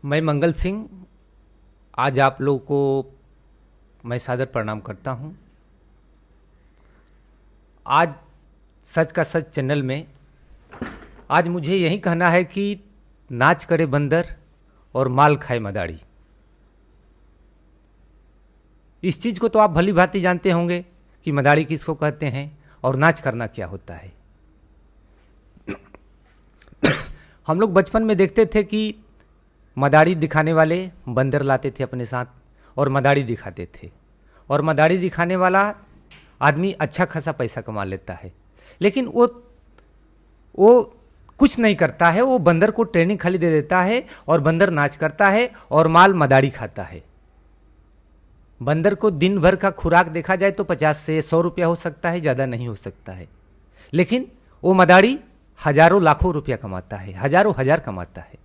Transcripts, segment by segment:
मैं मंगल सिंह आज आप लोगों को मैं सादर प्रणाम करता हूं। आज सच का सच चैनल में आज मुझे यही कहना है कि नाच करे बंदर और माल खाए मदारी। इस चीज़ को तो आप भली भांति जानते होंगे कि मदारी किसको कहते हैं और नाच करना क्या होता है। हम लोग बचपन में देखते थे कि मदारी दिखाने वाले बंदर लाते थे अपने साथ और मदारी दिखाते थे, और मदारी दिखाने वाला आदमी अच्छा खासा पैसा कमा लेता है। लेकिन वो कुछ नहीं करता है, वो बंदर को ट्रेनिंग खाली दे देता है और बंदर नाच करता है और माल मदारी खाता है। बंदर को दिन भर का खुराक देखा जाए तो 50 से 100 रुपया हो सकता है, ज़्यादा नहीं हो सकता है। लेकिन वो मदारी हजारों लाखों रुपया कमाता है, हजारों हजार कमाता है।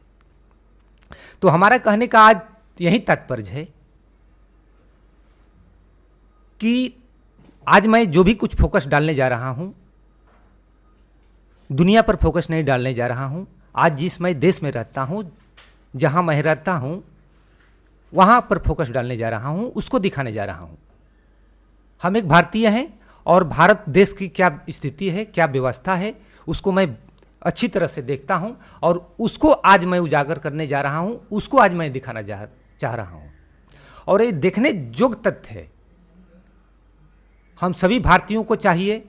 तो हमारा कहने का आज यही तात्पर्य है कि आज मैं जो भी कुछ फोकस डालने जा रहा हूं, दुनिया पर फोकस नहीं डालने जा रहा हूं। आज जिस मैं देश में रहता हूं, जहां मैं रहता हूं, वहां पर फोकस डालने जा रहा हूं, उसको दिखाने जा रहा हूं। हम एक भारतीय हैं और भारत देश की क्या स्थिति है, क्या व्यवस्था है, उसको मैं अच्छी तरह से देखता हूं और उसको आज मैं उजागर करने जा रहा हूं, उसको आज मैं दिखाना चाह रहा हूं। और ये देखने योग्य तथ्य है। हम सभी भारतीयों को चाहिए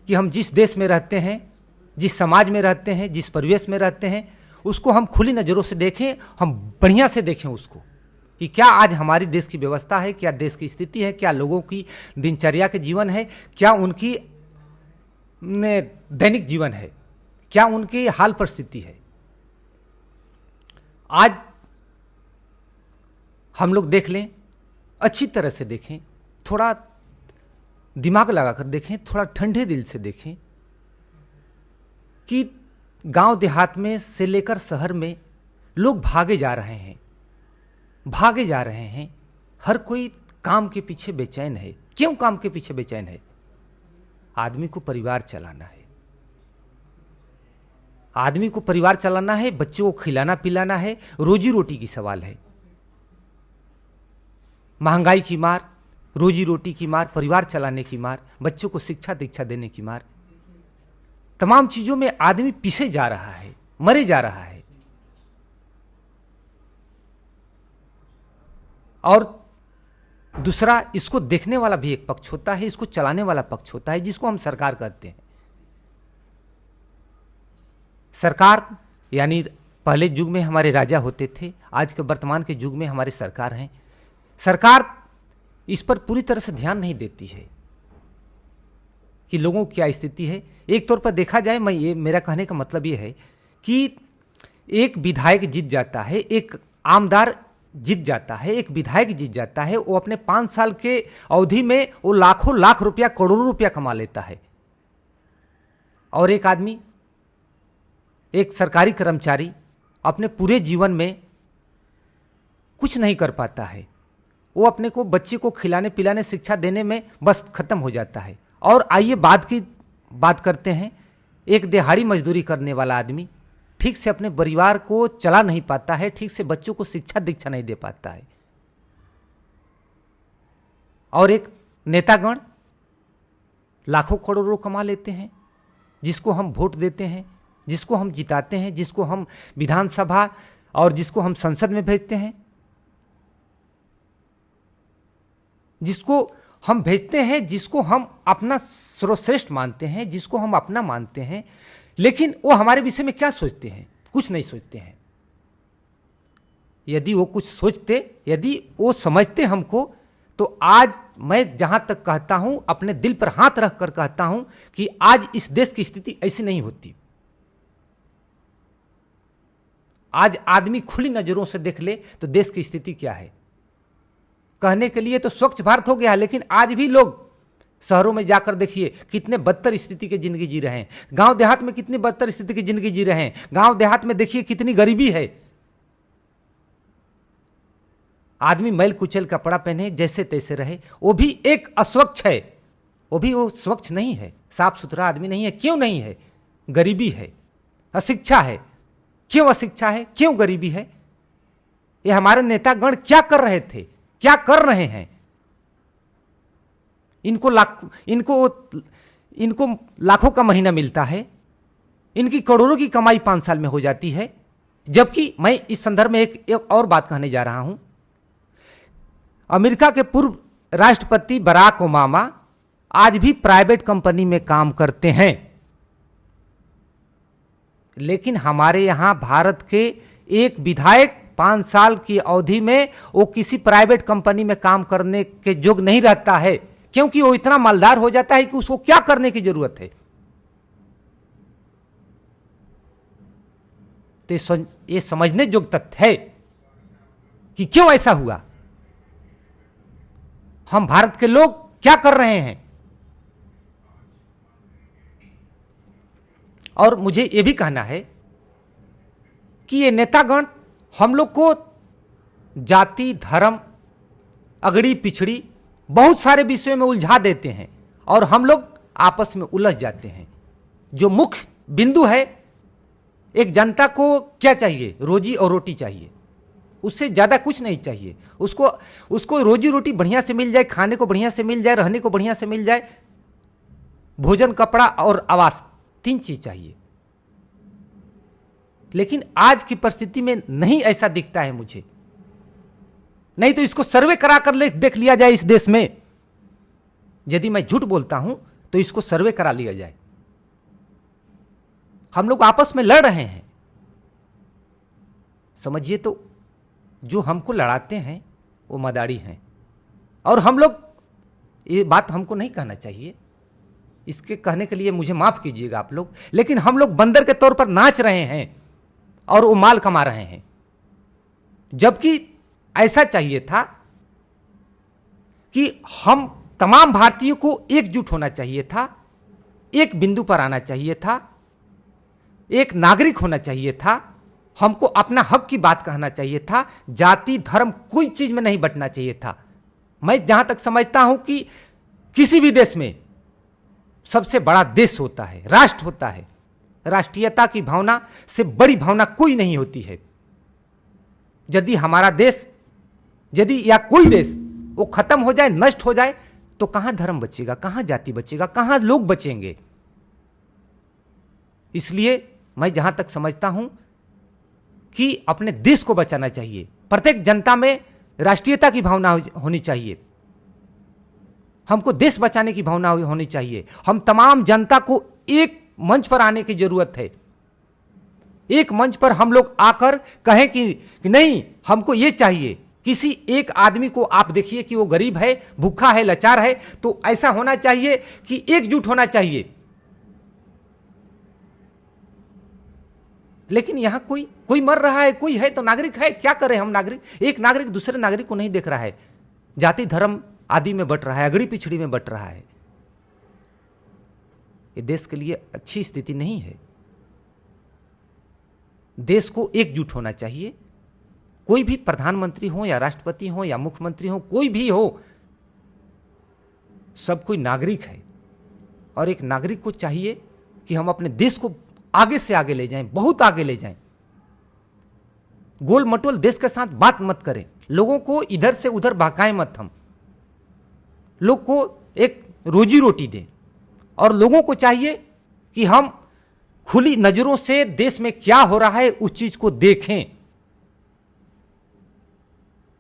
कि हम जिस देश में रहते हैं, जिस समाज में रहते हैं, जिस परिवेश में रहते हैं, उसको हम खुली नज़रों से देखें, हम बढ़िया से देखें उसको कि क्या आज हमारी देश की व्यवस्था है, क्या देश की स्थिति है, क्या लोगों की दिनचर्या के जीवन है, क्या उनकी दैनिक जीवन है, क्या उनकी हाल परिस्थिति है। आज हम लोग देख लें, अच्छी तरह से देखें, थोड़ा दिमाग लगाकर देखें, थोड़ा ठंडे दिल से देखें कि गांव देहात में से लेकर शहर में लोग भागे जा रहे हैं, भागे जा रहे हैं। हर कोई काम के पीछे बेचैन है। क्यों काम के पीछे बेचैन है? आदमी को परिवार चलाना है, आदमी को परिवार चलाना है, बच्चों को खिलाना पिलाना है, रोजी रोटी की सवाल है। महंगाई की मार, रोजी रोटी की मार, परिवार चलाने की मार, बच्चों को शिक्षा दीक्षा देने की मार, तमाम चीजों में आदमी पीछे जा रहा है, मरे जा रहा है। और दूसरा, इसको देखने वाला भी एक पक्ष होता है, इसको चलाने वाला पक्ष होता है, जिसको हम सरकार कहते हैं। सरकार यानी पहले युग में हमारे राजा होते थे, आज के वर्तमान के युग में हमारे सरकार हैं। सरकार इस पर पूरी तरह से ध्यान नहीं देती है कि लोगों की क्या स्थिति है। एक तौर पर देखा जाए, मेरा कहने का मतलब ये है कि एक विधायक जीत जाता है, एक आमदार जीत जाता है, एक विधायक जीत जाता है, वो अपने 5 साल के अवधि में वो लाखों लाख रुपया, करोड़ों रुपया कमा लेता है। और एक आदमी, एक सरकारी कर्मचारी अपने पूरे जीवन में कुछ नहीं कर पाता है। वो अपने को, बच्चे को खिलाने पिलाने, शिक्षा देने में बस खत्म हो जाता है। और आइए बात करते हैं, एक दिहाड़ी मजदूरी करने वाला आदमी ठीक से अपने परिवार को चला नहीं पाता है, ठीक से बच्चों को शिक्षा दीक्षा नहीं दे पाता है। और एक नेतागण लाखों करोड़ों कमा लेते हैं, जिसको हम वोट देते हैं, जिसको हम जिताते हैं, जिसको हम विधानसभा और जिसको हम संसद में भेजते हैं, जिसको हम भेजते हैं, जिसको हम अपना सर्वश्रेष्ठ मानते हैं, जिसको हम अपना मानते हैं। लेकिन वो हमारे विषय में क्या सोचते हैं? कुछ नहीं सोचते हैं। यदि वो कुछ सोचते, यदि वो समझते हमको, तो आज मैं जहां तक कहता हूं, अपने दिल पर हाथ रख कर कहता हूं कि आज इस देश की स्थिति ऐसी नहीं होती। आज आदमी खुली नजरों से देख ले तो देश की स्थिति क्या है। कहने के लिए तो स्वच्छ भारत हो गया, लेकिन आज भी लोग शहरों में जाकर देखिए कितने बदतर स्थिति की जिंदगी जी रहे हैं। गांव देहात में कितनी बदतर स्थिति की जिंदगी जी रहे हैं। गांव देहात में देखिए कितनी गरीबी है। आदमी मैल कुचल कपड़ा पहने, जैसे तैसे रहे, वो भी एक अस्वच्छ है, वो भी वो स्वच्छ नहीं है, साफ सुथरा आदमी नहीं है। क्यों नहीं है? गरीबी है, अशिक्षा है। क्यों अशिक्षा है? क्यों गरीबी है? ये हमारे नेतागण क्या कर रहे थे, क्या कर रहे हैं। इनको लाखों का महीना मिलता है, इनकी करोड़ों की कमाई 5 साल में हो जाती है। जबकि मैं इस संदर्भ में एक और बात कहने जा रहा हूं। अमेरिका के पूर्व राष्ट्रपति बराक ओबामा आज भी प्राइवेट कंपनी में काम करते हैं, लेकिन हमारे यहां भारत के एक विधायक 5 साल की अवधि में वो किसी प्राइवेट कंपनी में काम करने के योग्य नहीं रहता है, क्योंकि वो इतना मालदार हो जाता है कि उसको क्या करने की जरूरत है। तो ये समझने योग्य तथ्य है कि क्यों ऐसा हुआ। हम भारत के लोग क्या कर रहे हैं। और मुझे यह भी कहना है कि ये नेतागण हम लोग को जाति, धर्म, अगड़ी पिछड़ी बहुत सारे विषयों में उलझा देते हैं और हम लोग आपस में उलझ जाते हैं। जो मुख्य बिंदु है, एक जनता को क्या चाहिए, रोजी और रोटी चाहिए, उससे ज़्यादा कुछ नहीं चाहिए। उसको रोजी रोटी बढ़िया से मिल जाए, खाने को बढ़िया से मिल जाए, रहने को बढ़िया से मिल जाए, भोजन, कपड़ा और आवास, 3 चीज चाहिए। लेकिन आज की परिस्थिति में नहीं ऐसा दिखता है मुझे। नहीं तो इसको सर्वे करा कर देख लिया जाए इस देश में। यदि मैं झूठ बोलता हूं तो इसको सर्वे करा लिया जाए। हम लोग आपस में लड़ रहे हैं, समझिए। तो जो हमको लड़ाते हैं वो मदारी हैं, और हम लोग, ये बात हमको नहीं कहना चाहिए, इसके कहने के लिए मुझे माफ कीजिएगा आप लोग, लेकिन हम लोग बंदर के तौर पर नाच रहे हैं और वो माल कमा रहे हैं। जबकि ऐसा चाहिए था कि हम तमाम भारतीयों को एकजुट होना चाहिए था, एक बिंदु पर आना चाहिए था, एक नागरिक होना चाहिए था, हमको अपना हक की बात कहना चाहिए था, जाति धर्म कोई चीज में नहीं बंटना चाहिए था। मैं जहां तक समझता हूं कि किसी भी देश में सबसे बड़ा देश होता है, राष्ट्र होता है। राष्ट्रीयता की भावना से बड़ी भावना कोई नहीं होती है। यदि हमारा देश, यदि या कोई देश वो खत्म हो जाए, नष्ट हो जाए, तो कहां धर्म बचेगा, कहां जाति बचेगा, कहां लोग बचेंगे। इसलिए मैं जहां तक समझता हूं कि अपने देश को बचाना चाहिए। प्रत्येक जनता में राष्ट्रीयता की भावना होनी चाहिए, हमको देश बचाने की भावना होनी चाहिए। हम तमाम जनता को एक मंच पर आने की जरूरत है। एक मंच पर हम लोग आकर कहें कि नहीं, हमको ये चाहिए। किसी एक आदमी को आप देखिए कि वो गरीब है, भूखा है, लाचार है, तो ऐसा होना चाहिए कि एकजुट होना चाहिए। लेकिन यहां कोई मर रहा है, कोई है तो नागरिक है, क्या करें हम नागरिक। एक नागरिक दूसरे नागरिक को नहीं देख रहा है, जाति धर्म आदि में बट रहा है, अगड़ी पिछड़ी में बट रहा है। ये देश के लिए अच्छी स्थिति नहीं है। देश को एकजुट होना चाहिए। कोई भी प्रधानमंत्री हो या राष्ट्रपति हो या मुख्यमंत्री हो, कोई भी हो, सब कोई नागरिक है। और एक नागरिक को चाहिए कि हम अपने देश को आगे से आगे ले जाएं, बहुत आगे ले जाएं। गोल मटोल देश के साथ बात मत करें, लोगों को इधर से उधर बहकाएं मत। हम लोग को एक रोजी रोटी दें, और लोगों को चाहिए कि हम खुली नजरों से देश में क्या हो रहा है उस चीज को देखें।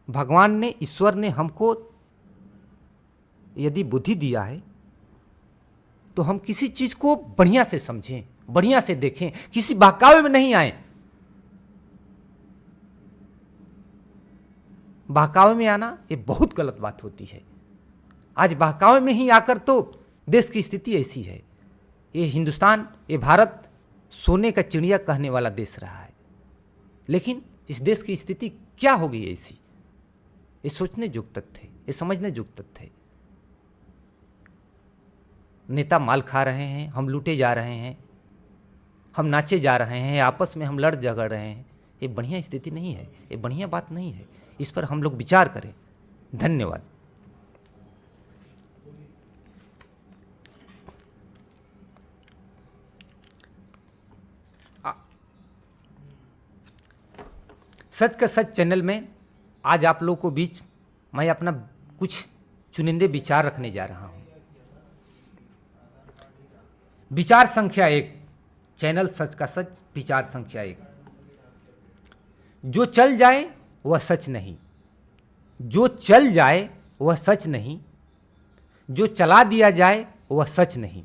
भगवान ने, ईश्वर ने हमको यदि बुद्धि दिया है तो हम किसी चीज को बढ़िया से समझें, बढ़िया से देखें, किसी बहकावे में नहीं आए। बहकावे में आना ये बहुत गलत बात होती है। आज बहकावे में ही आकर तो देश की स्थिति ऐसी है। ये हिंदुस्तान, ये भारत सोने का चिड़िया कहने वाला देश रहा है, लेकिन इस देश की स्थिति क्या हो गई ऐसी, ये सोचने योग्य तथ्य है, ये समझने योग्य तथ्य है। नेता माल खा रहे हैं, हम लूटे जा रहे हैं, हम नाचे जा रहे हैं, आपस में हम लड़ झगड़ रहे हैं। ये बढ़िया स्थिति नहीं है, ये बढ़िया बात नहीं है। इस पर हम लोग विचार करें। धन्यवाद। सच का सच चैनल में आज आप लोगों को बीच मैं अपना कुछ चुनिंदे विचार रखने जा रहा हूं। विचार संख्या 1, चैनल सच का सच, विचार संख्या 1। जो चल जाए वह सच नहीं, जो चल जाए वह सच नहीं, जो चला दिया जाए वह सच नहीं।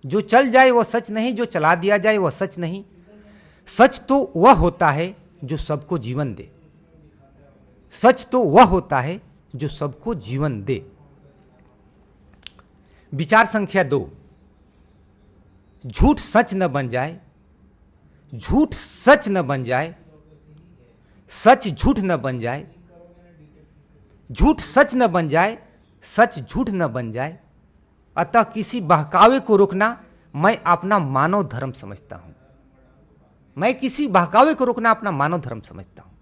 जो चल जाए वह सच नहीं, जो चला दिया जाए वह सच नहीं। सच तो वह होता है जो सबको जीवन दे, सच तो वह होता है जो सबको जीवन दे। विचार संख्या 2, झूठ सच न बन जाए, झूठ सच न बन जाए, सच झूठ न बन जाए, झूठ सच न बन जाए, सच झूठ न बन जाए। अतः किसी बहकावे को रोकना मैं अपना मानव धर्म समझता हूं। मैं किसी बहकावे को रोकना अपना मानव धर्म समझता हूं।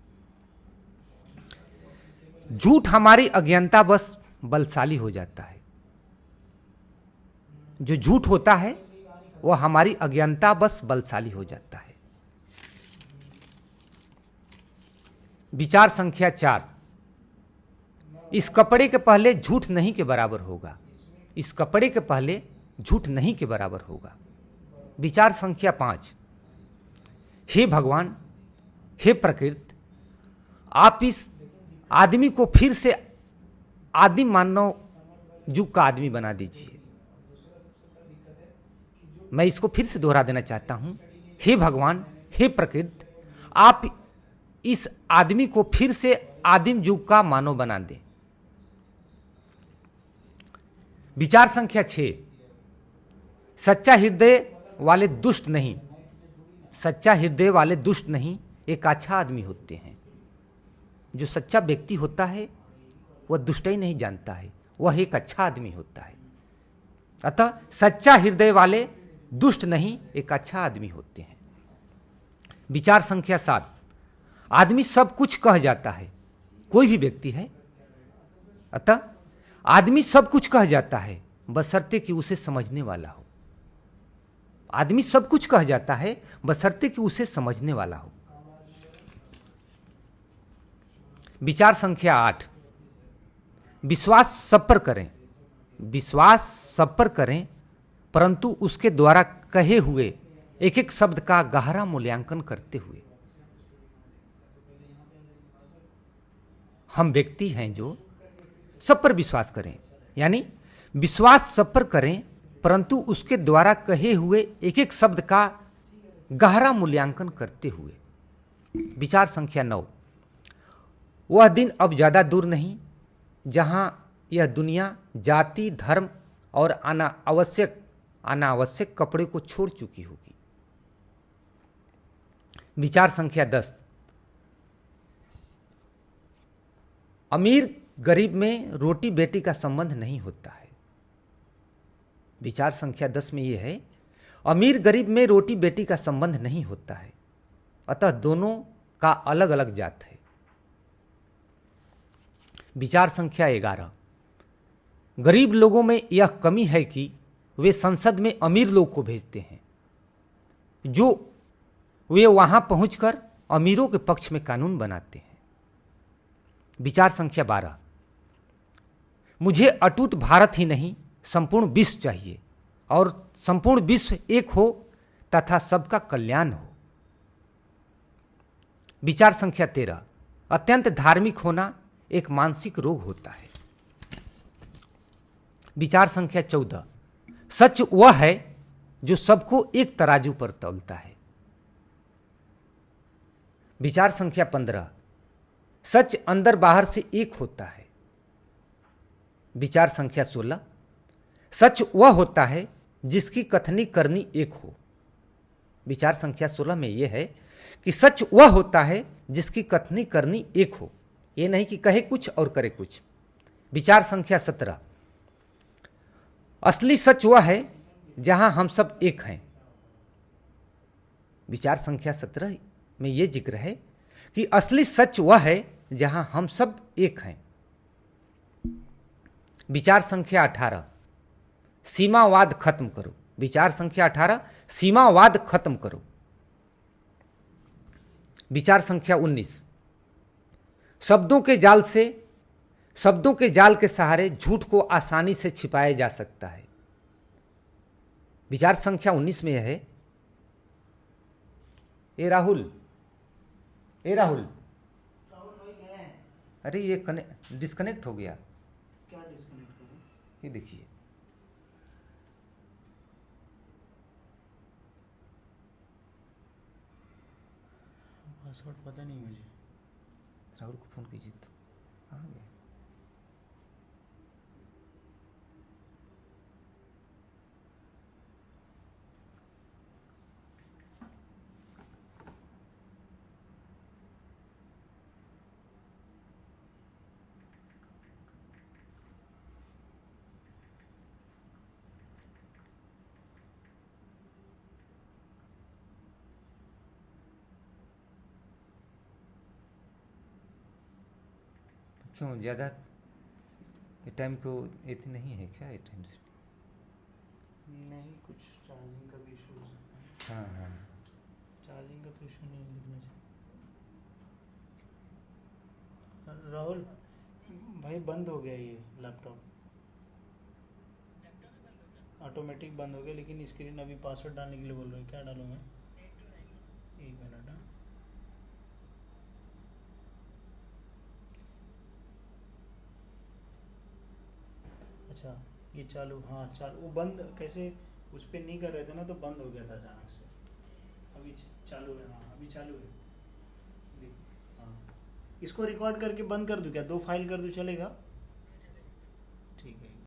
झूठ हमारी अज्ञानता बस बलशाली हो जाता है। जो झूठ होता है वह हमारी अज्ञानता बस बलशाली हो जाता है। विचार संख्या 4, इस कपड़े के पहले झूठ नहीं के बराबर होगा, इस कपड़े के पहले झूठ नहीं के बराबर होगा। विचार संख्या 5, हे भगवान, हे प्रकृति, आप इस आदमी को फिर से आदिम मानव युग का आदमी बना दीजिए। मैं इसको फिर से दोहरा देना चाहता हूं। हे भगवान, हे प्रकृति, आप इस आदमी को फिर से आदिम युग का मानव बना दें। विचार संख्या 6, सच्चा हृदय वाले दुष्ट नहीं, सच्चा हृदय वाले दुष्ट नहीं, एक अच्छा आदमी होते हैं। जो सच्चा व्यक्ति होता है वह दुष्टाई नहीं जानता है, वह एक अच्छा आदमी होता है। अतः सच्चा हृदय वाले दुष्ट नहीं, एक अच्छा आदमी होते हैं। विचार संख्या 7, आदमी सब कुछ कह जाता है, कोई भी व्यक्ति है। अतः आदमी सब कुछ कह जाता है बशर्ते कि उसे समझने वाला हो। आदमी सब कुछ कह जाता है बशर्ते कि उसे समझने वाला हो। विचार संख्या 8, विश्वास सब पर करें, विश्वास सब पर करें, परंतु उसके द्वारा कहे हुए एक एक शब्द का गहरा मूल्यांकन करते हुए। हम व्यक्ति हैं जो सब पर विश्वास करें, यानी विश्वास सब पर करें, परंतु उसके द्वारा कहे हुए एक एक शब्द का गहरा मूल्यांकन करते हुए। विचार संख्या 9, वह दिन अब ज्यादा दूर नहीं जहां यह दुनिया जाति, धर्म और अनावश्यक कपड़े को छोड़ चुकी होगी। विचार संख्या 10, अमीर गरीब में रोटी बेटी का संबंध नहीं होता है। विचार संख्या 10 में यह है, अमीर गरीब में रोटी बेटी का संबंध नहीं होता है, अतः दोनों का अलग अलग जात है। विचार संख्या 11, गरीब लोगों में यह कमी है कि वे संसद में अमीर लोग को भेजते हैं, जो वे वहां पहुंचकर अमीरों के पक्ष में कानून बनाते हैं। विचार संख्या 12, मुझे अटूट भारत ही नहीं संपूर्ण विश्व चाहिए, और संपूर्ण विश्व एक हो तथा सबका कल्याण हो। विचार संख्या 13, अत्यंत धार्मिक होना एक मानसिक रोग होता है। विचार संख्या 14, सच वह है जो सबको एक तराजू पर तौलता है। विचार संख्या 15, सच अंदर बाहर से एक होता है। विचार संख्या 16, सच वह होता है जिसकी कथनी करनी एक हो। विचार संख्या 16 में यह है कि सच वह होता है जिसकी कथनी करनी एक हो, ये नहीं कि कहे कुछ और करे कुछ। विचार संख्या 17, असली सच वह है जहां हम सब एक हैं। विचार संख्या 17 में यह जिक्र है कि असली सच वह है जहां हम सब एक हैं। विचार संख्या 18, सीमावाद खत्म करो। विचार संख्या 18, सीमावाद खत्म करो। विचार संख्या 19, शब्दों के जाल से, शब्दों के जाल के सहारे झूठ को आसानी से छिपाया जा सकता है। विचार संख्या 19 में यह है। ए राहुल, ए राहुल, अरे ये डिस्कनेक्ट हो गया। क्या डिस्कनेक्ट हो गया? ये देखिए, पासवर्ड पता नहीं मुझे। राहुल को फोन कीजिए तो कहाँ गया? क्यों ज़्यादा ये टाइम को इतनी नहीं है क्या? ये टाइम से नहीं, कुछ चार्जिंग का भी इशू हो सकता है। हाँ हाँ, चार्जिंग का तो इशू नहीं है मुझे। राहुल भाई, बंद हो गया ये लैपटॉप, ऑटोमेटिक बंद हो गया, लेकिन स्क्रीन अभी पासवर्ड डालने के लिए बोल रहे हैं। क्या डालूँ मैं? एक मिनट। हाँ, अच्छा ये चालू, हाँ चालू। वो बंद कैसे, उस पर नहीं कर रहे थे ना तो बंद हो गया था अचानक से। अभी चालू है। हाँ अभी चालू है। हाँ, इसको रिकॉर्ड करके बंद कर दूँ क्या? 2 फाइल कर दूँ चलेगा?